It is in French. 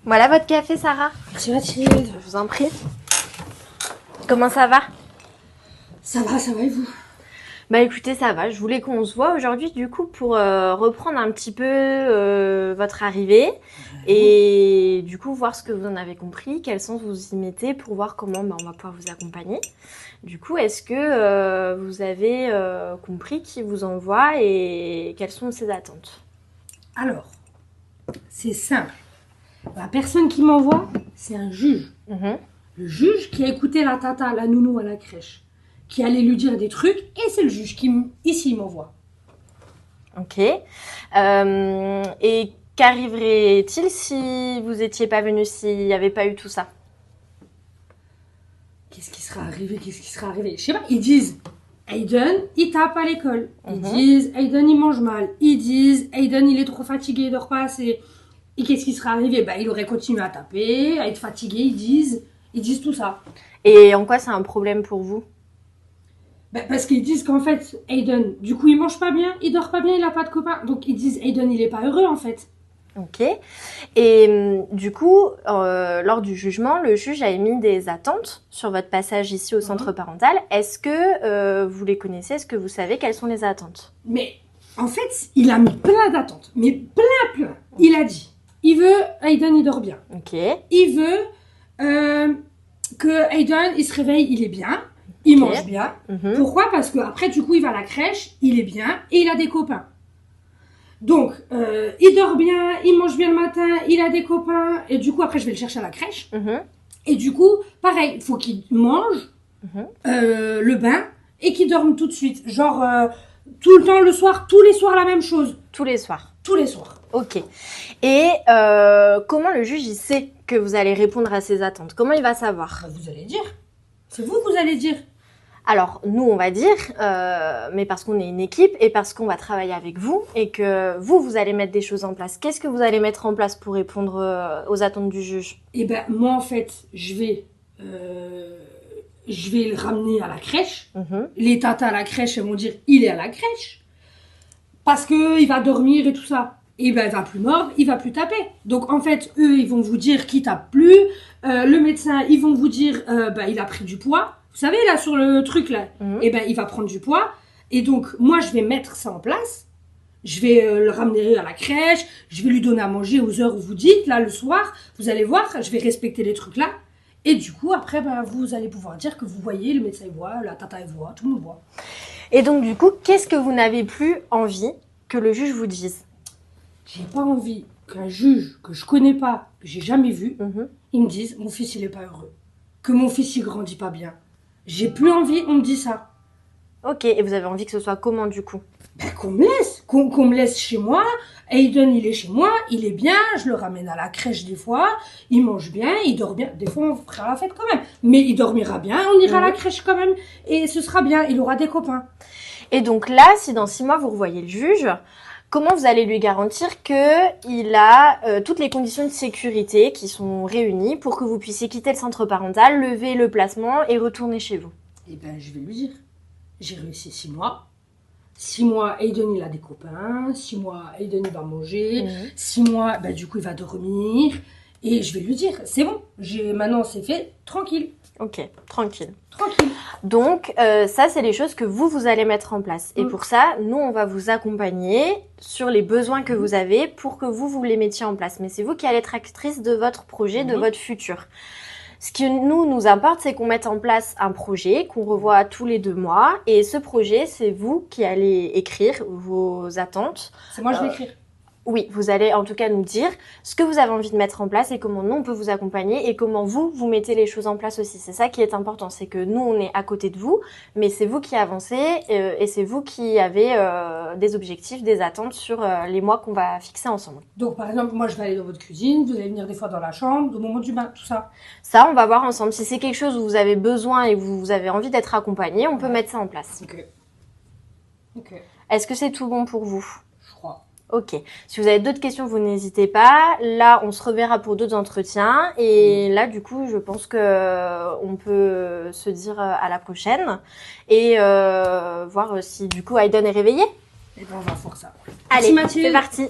Voilà votre café, Sarah. Merci Mathilde. Je vous en prie. Comment ça va? Ça va et vous? Bah écoutez, ça va. Je voulais qu'on se voit aujourd'hui du coup pour reprendre un petit peu votre arrivée et du coup voir ce que vous en avez compris, quel sens vous y mettez pour voir comment on va pouvoir vous accompagner. Du coup, est-ce que vous avez compris qui vous envoie et quelles sont ses attentes? Alors, c'est simple. La personne qui m'envoie, c'est un juge. Le juge qui a écouté la tata, la nounou à la crèche, qui allait lui dire des trucs, et c'est le juge qui, ici, m'envoie. Ok. Et qu'arriverait-il si vous étiez pas venu, s'il n'y avait pas eu tout ça? Qu'est-ce qui sera arrivé? Je sais pas, ils disent Aiden, il tape à l'école. Ils disent Aiden, il mange mal. Ils disent Aiden, il est trop fatigué, il dort pas assez. Et qu'est-ce qui serait arrivé? Il aurait continué à taper, à être fatigué, ils disent tout ça. Et en quoi c'est un problème pour vous? Parce qu'ils disent qu'en fait, Aiden, du coup, il mange pas bien, il dort pas bien, il a pas de copain. Donc ils disent Aiden, il est pas heureux en fait. Ok. Et du coup, lors du jugement, le juge a émis des attentes sur votre passage ici au centre parental. Est-ce que vous les connaissez? Est-ce que vous savez quelles sont les attentes? Mais en fait, il a mis plein d'attentes. Mais plein. Il a dit, il veut Aiden, il dort bien. Ok. Il veut que Aiden, il se réveille, il est bien. Il mange bien. Pourquoi? Parce qu'après, du coup, il va à la crèche, il est bien et il a des copains. Donc, il dort bien, il mange bien le matin, il a des copains. Et du coup, après, je vais le chercher à la crèche. Et du coup, pareil, il faut qu'il mange le bain et qu'il dorme tout de suite. Genre, tout le temps, le soir, tous les soirs, la même chose. Tous les soirs. Tous les soirs. Ok. Et comment le juge il sait que vous allez répondre à ses attentes? Comment il va savoir? Vous allez dire. C'est vous que vous allez dire. Alors, nous, on va dire, mais parce qu'on est une équipe et parce qu'on va travailler avec vous et que vous allez mettre des choses en place. Qu'est-ce que vous allez mettre en place pour répondre aux attentes du juge? Eh ben, moi, en fait, je vais le ramener à la crèche. Les tatas à la crèche, elles vont dire, il est à la crèche. Parce qu'il va dormir et tout ça. Et ben, il va plus mordre, il va plus taper. Donc, en fait, eux, ils vont vous dire qu'il tape plus. Le médecin, ils vont vous dire, il a pris du poids. Vous savez, là, sur le truc, là, il va prendre du poids. Et donc, moi, je vais mettre ça en place. Je vais le ramener à la crèche. Je vais lui donner à manger aux heures où vous dites, là, le soir. Vous allez voir, je vais respecter les trucs là. Et du coup, après, vous allez pouvoir dire que vous voyez, le médecin il voit, la tata elle voit, tout le monde voit. Et donc, du coup, qu'est-ce que vous n'avez plus envie que le juge vous dise? J'ai pas envie qu'un juge que je connais pas, que j'ai jamais vu, il me dise, mon fils il est pas heureux. Que mon fils il grandit pas bien. J'ai plus envie, on me dit ça. Ok, et vous avez envie que ce soit comment du coup? Qu'on me laisse, qu'on me laisse chez moi. Aiden il est chez moi, il est bien, je le ramène à la crèche des fois, il mange bien, il dort bien. Des fois on fera la fête quand même, mais il dormira bien, on ira à la crèche quand même et ce sera bien, il aura des copains. Et donc là, si dans 6 mois vous revoyez le juge, comment vous allez lui garantir qu'il a toutes les conditions de sécurité qui sont réunies pour que vous puissiez quitter le centre parental, lever le placement et retourner chez vous? Eh ben, je vais lui dire. J'ai réussi 6 mois. 6 mois, Aiden, il a des copains. 6 mois, Aiden, il va manger. 6 mois, du coup, il va dormir. Et je vais lui dire, c'est bon. Maintenant, c'est fait. Tranquille. Ok, tranquille. Tranquille. Donc, ça, c'est les choses que vous allez mettre en place. Et pour ça, nous, on va vous accompagner sur les besoins que vous avez pour que vous les mettiez en place. Mais c'est vous qui allez être actrice de votre projet, de votre futur. Ce qui nous importe, c'est qu'on mette en place un projet qu'on revoit tous les 2 mois. Et ce projet, c'est vous qui allez écrire vos attentes. C'est moi, je vais écrire. Oui, vous allez en tout cas nous dire ce que vous avez envie de mettre en place et comment nous on peut vous accompagner et comment vous mettez les choses en place aussi. C'est ça qui est important, c'est que nous on est à côté de vous, mais c'est vous qui avancez et c'est vous qui avez des objectifs, des attentes sur les mois qu'on va fixer ensemble. Donc par exemple, moi je vais aller dans votre cuisine, vous allez venir des fois dans la chambre, au moment du bain, tout ça. Ça, on va voir ensemble. Si c'est quelque chose où vous avez besoin et vous avez envie d'être accompagné, on peut mettre ça en place. Ok. Est-ce que c'est tout bon pour vous? Je crois. Ok. Si vous avez d'autres questions, vous n'hésitez pas. Là, on se reverra pour d'autres entretiens. Et là, du coup, je pense que on peut se dire à la prochaine et voir si du coup Aiden est réveillé. Et ben on va faire ça. Allez, Merci, Mathilde. c'est parti.